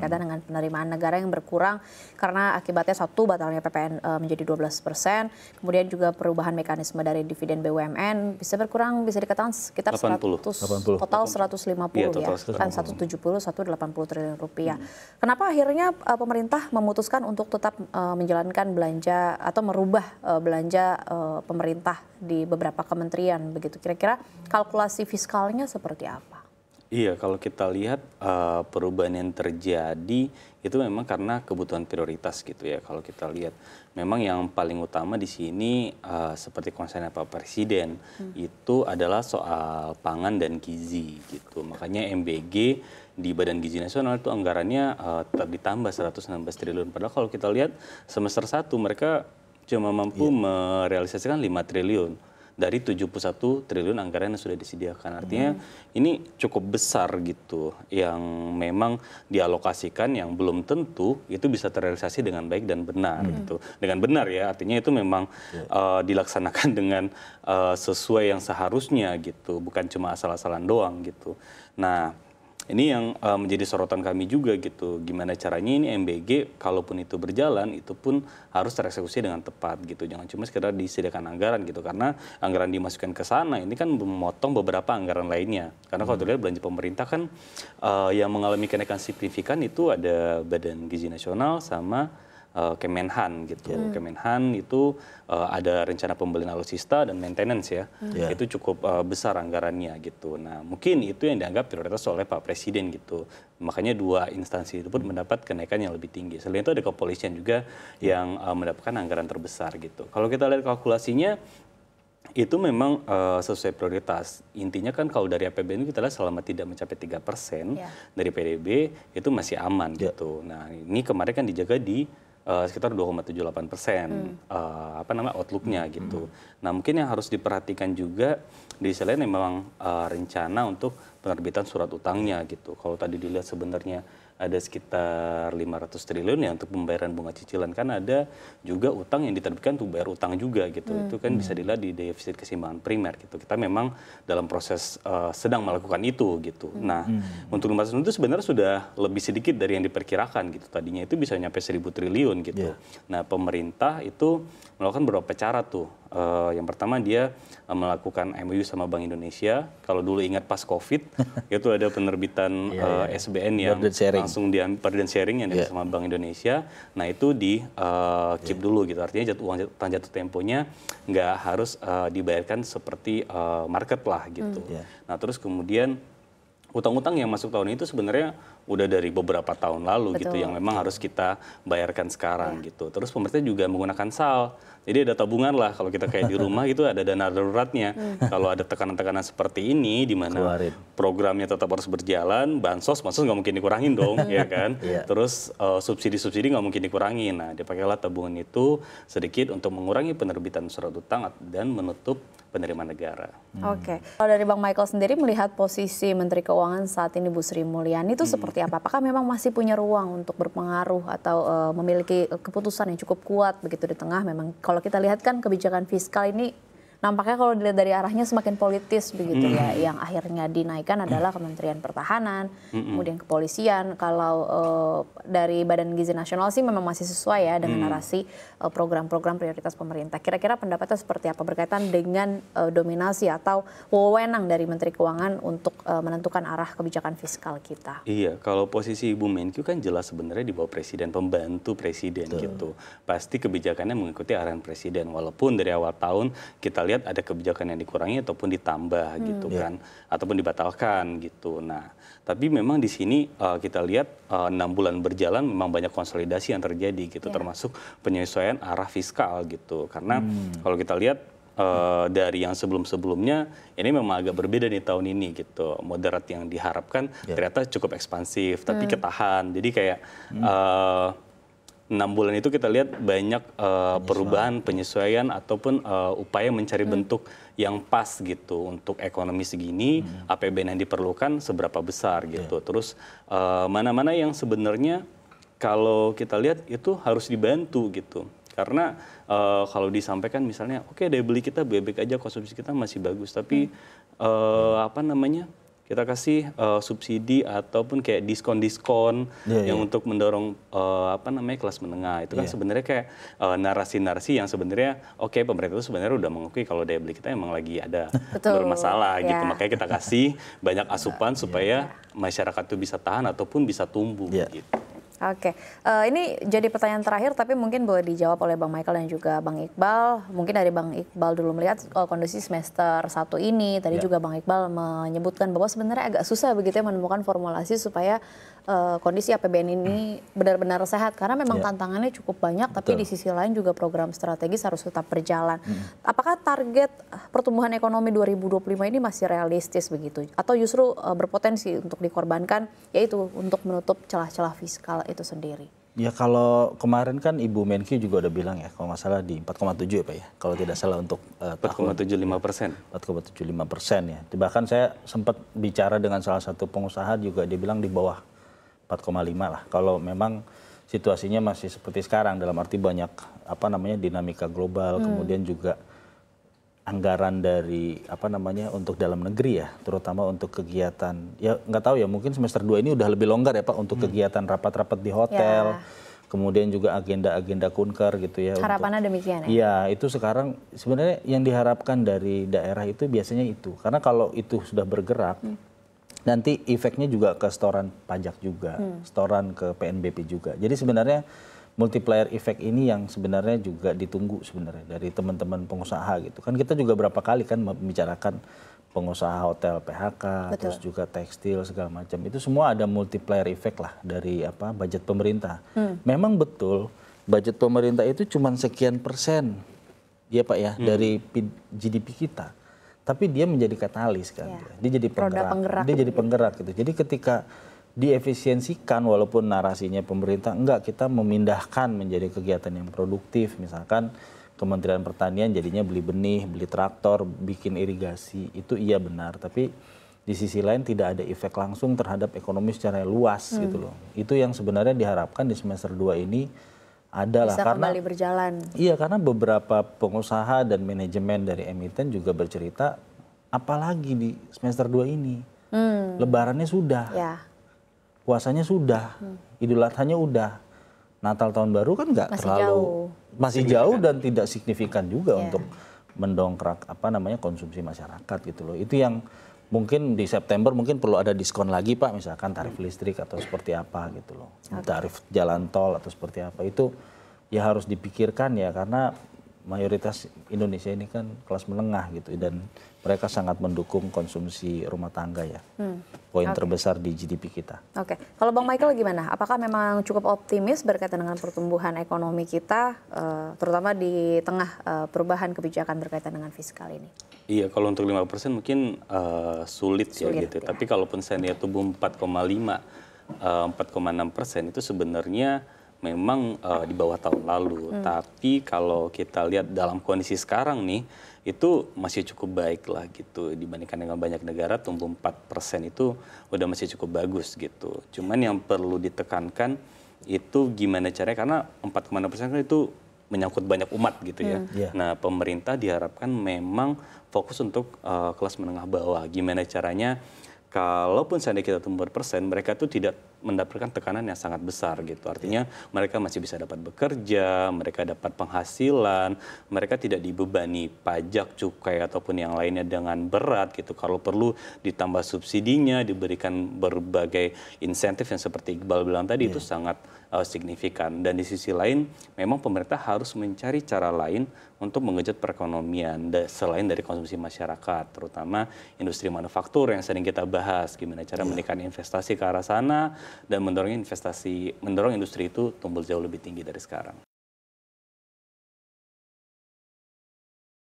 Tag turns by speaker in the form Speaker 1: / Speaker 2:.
Speaker 1: berkaitan dengan penerimaan negara yang berkurang karena akibatnya satu batalnya PPN menjadi 12%, kemudian juga perubahan mekanisme dari dividen BUMN bisa berkurang, bisa dikatakan sekitar
Speaker 2: 80.
Speaker 1: 100, total 150
Speaker 2: Iya,
Speaker 1: ya,
Speaker 2: total
Speaker 1: kan 170, 180 triliun rupiah. Kenapa akhirnya pemerintah memutuskan untuk tetap menjalankan belanja atau merubah belanja pemerintah di beberapa kementerian begitu? Kira-kira kalkulasi fiskalnya seperti apa?
Speaker 2: Iya, kalau kita lihat perubahan yang terjadi itu memang karena kebutuhan prioritas gitu ya. Kalau kita lihat, memang yang paling utama di sini seperti konsennya Pak Presiden itu adalah soal pangan dan gizi gitu. Makanya MBG di Badan Gizi Nasional itu anggarannya tetap ditambah 116 triliun. Padahal kalau kita lihat semester 1 mereka cuma mampu merealisasikan 5 triliun. Dari 71 triliun anggaran yang sudah disediakan. Artinya ini cukup besar gitu yang memang dialokasikan yang belum tentu itu bisa terrealisasi dengan baik dan benar gitu. Dengan benar ya, artinya itu memang dilaksanakan dengan sesuai yang seharusnya gitu, bukan cuma asal-asalan doang gitu. Nah, ini yang menjadi sorotan kami juga gitu. Gimana caranya ini MBG kalaupun itu berjalan itu pun harus tereksekusi dengan tepat gitu. Jangan cuma sekedar disediakan anggaran gitu. Karena anggaran dimasukkan ke sana ini kan memotong beberapa anggaran lainnya. Karena kalau dilihat belanja pemerintah kan yang mengalami kenaikan signifikan itu ada Badan Gizi Nasional sama Kemenhan gitu. Kemenhan itu ada rencana pembelian alutsista dan maintenance ya. Itu cukup besar anggarannya gitu. Nah, mungkin itu yang dianggap prioritas oleh Pak Presiden gitu. Makanya dua instansi itu pun mendapat kenaikan yang lebih tinggi. Selain itu ada kepolisian juga yang mendapatkan anggaran terbesar gitu. Kalau kita lihat kalkulasinya itu memang sesuai prioritas. Intinya kan kalau dari APBN kita lihat selama tidak mencapai 3% dari PDB itu masih aman gitu. Nah, ini kemarin kan dijaga di sekitar 2,78% outlook-nya gitu. Nah, mungkin yang harus diperhatikan juga di sisi lain memang rencana untuk penerbitan surat utangnya gitu. Kalau tadi dilihat sebenarnya ada sekitar 500 triliun ya untuk pembayaran bunga cicilan, kan ada juga utang yang diterbitkan untuk bayar utang juga gitu. Itu kan bisa dilihat di defisit keseimbangan primer gitu. Kita memang dalam proses sedang melakukan itu gitu. Nah, untuk 500 triliun itu sebenarnya sudah lebih sedikit dari yang diperkirakan gitu. Tadinya itu bisa nyampe 1.000 triliun gitu. Nah, pemerintah itu melakukan beberapa cara tuh. Yang pertama dia melakukan MOU sama Bank Indonesia. Kalau dulu ingat pas COVID itu ada penerbitan SBN yang langsung burden sharing yang diambil sama Bank Indonesia. Nah, itu di keep dulu gitu. Artinya uang jatuh temponya nggak harus dibayarkan seperti market lah gitu. Nah, terus kemudian utang-utang yang masuk tahun itu sebenarnya udah dari beberapa tahun lalu gitu yang memang harus kita bayarkan sekarang gitu. Terus pemerintah juga menggunakan SAL. Jadi ada tabungan lah kalau kita kayak di rumah gitu ada dana daruratnya. Kalau ada tekanan-tekanan seperti ini di mana programnya tetap harus berjalan, bansos nggak mungkin dikurangin dong, ya kan? Terus subsidi-subsidi nggak mungkin dikurangin. Nah, dipakailah tabungan itu sedikit untuk mengurangi penerbitan surat utang dan menutup penerimaan negara.
Speaker 1: Oke. Kalau dari Bang Michael sendiri melihat posisi Menteri Keuangan saat ini Bu Sri Mulyani itu seperti apa? Apakah memang masih punya ruang untuk berpengaruh atau memiliki keputusan yang cukup kuat begitu di tengah memang kalau kita lihat kan kebijakan fiskal ini nampaknya kalau dilihat dari arahnya semakin politis begitu ya. Yang akhirnya dinaikkan adalah Kementerian Pertahanan, kemudian kepolisian. Kalau dari Badan Gizi Nasional sih memang masih sesuai ya dengan narasi program-program prioritas pemerintah. Kira-kira pendapatnya seperti apa berkaitan dengan dominasi atau wewenang dari Menteri Keuangan untuk menentukan arah kebijakan fiskal kita?
Speaker 2: Iya, kalau posisi Ibu Menkyu kan jelas sebenarnya di bawah Presiden, pembantu Presiden gitu. Pasti kebijakannya mengikuti arahan Presiden. Walaupun dari awal tahun kita lihat ada kebijakan yang dikurangi ataupun ditambah gitu kan, ataupun dibatalkan gitu. Nah, tapi memang di sini kita lihat 6 bulan berjalan memang banyak konsolidasi yang terjadi gitu, termasuk penyesuaian arah fiskal gitu. Karena kalau kita lihat dari yang sebelum-sebelumnya ini memang agak berbeda nih tahun ini gitu. Moderat yang diharapkan ternyata cukup ekspansif, tapi ketahan. Jadi kayak 6 bulan itu kita lihat banyak perubahan, penyesuaian ataupun upaya mencari bentuk yang pas gitu untuk ekonomi segini, APBN yang diperlukan seberapa besar gitu. Terus mana-mana yang sebenarnya kalau kita lihat itu harus dibantu gitu. Karena kalau disampaikan misalnya, oke daya beli kita baik-baik aja, konsumsi kita masih bagus, tapi kita kasih subsidi ataupun kayak diskon-diskon yang untuk mendorong kelas menengah. Itu kan sebenarnya kayak narasi-narasi yang sebenarnya pemerintah itu sebenarnya udah mengakui kalau daya beli kita emang lagi ada bermasalah gitu. Makanya kita kasih banyak asupan supaya masyarakat itu bisa tahan ataupun bisa tumbuh gitu.
Speaker 1: Oke, ini jadi pertanyaan terakhir tapi mungkin boleh dijawab oleh Bang Michael dan juga Bang Iqbal. Mungkin dari Bang Iqbal dulu melihat kondisi semester 1 ini, tadi juga Bang Iqbal menyebutkan bahwa sebenarnya agak susah begitu ya menemukan formulasi supaya kondisi APBN ini benar-benar sehat. Karena memang tantangannya cukup banyak, tapi di sisi lain juga program strategis harus tetap berjalan. Apakah target pertumbuhan ekonomi 2025 ini masih realistis begitu? Atau justru berpotensi untuk dikorbankan, yaitu untuk menutup celah-celah fiskal itu sendiri?
Speaker 3: Ya kalau kemarin kan Ibu Menkyu juga udah bilang ya, kalau nggak salah di 4,7 ya Pak ya, kalau tidak salah untuk
Speaker 2: 4,75%.
Speaker 3: 4,75% ya. Bahkan saya sempat bicara dengan salah satu pengusaha juga, dia bilang di bawah 4,5 lah. Kalau memang situasinya masih seperti sekarang, dalam arti banyak dinamika global, kemudian juga anggaran dari untuk dalam negeri ya, terutama untuk kegiatan, ya nggak tahu ya, mungkin semester 2 ini udah lebih longgar ya Pak untuk kegiatan rapat-rapat di hotel, kemudian juga agenda-agenda kunker gitu ya.
Speaker 1: Harapannya demikian ya?
Speaker 3: Iya, itu sekarang sebenarnya yang diharapkan dari daerah itu biasanya itu, karena kalau itu sudah bergerak, nanti efeknya juga ke setoran pajak juga, setoran ke PNBP juga. Jadi sebenarnya multiplier effect ini yang sebenarnya juga ditunggu sebenarnya dari teman-teman pengusaha gitu. Kan kita juga berapa kali kan membicarakan pengusaha hotel PHK, terus juga tekstil segala macam. Itu semua ada multiplier effect lah dari budget pemerintah. Memang betul budget pemerintah itu cuma sekian persen ya Pak ya dari GDP kita. Tapi dia menjadi katalis kan. Dia jadi penggerak. Dia jadi penggerak gitu. Jadi ketika diefisiensikan, walaupun narasinya pemerintah enggak, kita memindahkan menjadi kegiatan yang produktif, misalkan Kementerian Pertanian jadinya beli benih, beli traktor, bikin irigasi, itu iya benar, tapi di sisi lain tidak ada efek langsung terhadap ekonomi secara luas gitu loh. Itu yang sebenarnya diharapkan di semester 2 ini adalah
Speaker 1: bisa
Speaker 3: karena
Speaker 1: kembali berjalan.
Speaker 3: Iya, karena beberapa pengusaha dan manajemen dari emiten juga bercerita, apalagi di semester 2 ini, lebarannya sudah. Puasanya sudah, Idul Adhanya udah, Natal tahun baru kan nggak terlalu masih jauh dan tidak signifikan juga untuk mendongkrak konsumsi masyarakat gitu loh. Itu yang mungkin di September mungkin perlu ada diskon lagi Pak, misalkan tarif listrik atau seperti apa gitu loh, tarif jalan tol atau seperti apa, itu ya harus dipikirkan ya, karena mayoritas Indonesia ini kan kelas menengah gitu dan mereka sangat mendukung konsumsi rumah tangga ya. Poin terbesar di GDP kita.
Speaker 1: Oke, kalau Bang Michael gimana? Apakah memang cukup optimis berkaitan dengan pertumbuhan ekonomi kita, terutama di tengah perubahan kebijakan berkaitan dengan fiskal ini?
Speaker 2: Iya, kalau untuk 5% mungkin sulit ya gitu. Ya. Tapi kalaupun saya lihat tumbuh 4,6% itu sebenarnya memang di bawah tahun lalu. Tapi kalau kita lihat dalam kondisi sekarang nih, itu masih cukup baik lah gitu. Dibandingkan dengan banyak negara, tumbuh 4% itu udah masih cukup bagus gitu. Cuman yang perlu ditekankan itu gimana caranya, karena 4,6% kan itu menyangkut banyak umat gitu ya. Nah, pemerintah diharapkan memang fokus untuk kelas menengah bawah. Gimana caranya, kalaupun seandainya kita tumbuh persen, mereka tuh tidak mendapatkan tekanan yang sangat besar gitu. Artinya mereka masih bisa dapat bekerja, mereka dapat penghasilan, mereka tidak dibebani pajak, cukai ataupun yang lainnya dengan berat gitu. Kalau perlu ditambah subsidinya, diberikan berbagai insentif yang seperti Iqbal bilang tadi itu sangat signifikan. Dan di sisi lain memang pemerintah harus mencari cara lain untuk mengejut perekonomian selain dari konsumsi masyarakat, terutama industri manufaktur yang sering kita bahas, gimana cara menaikkan investasi ke arah sana dan mendorong industri itu tumbuh jauh lebih tinggi dari sekarang.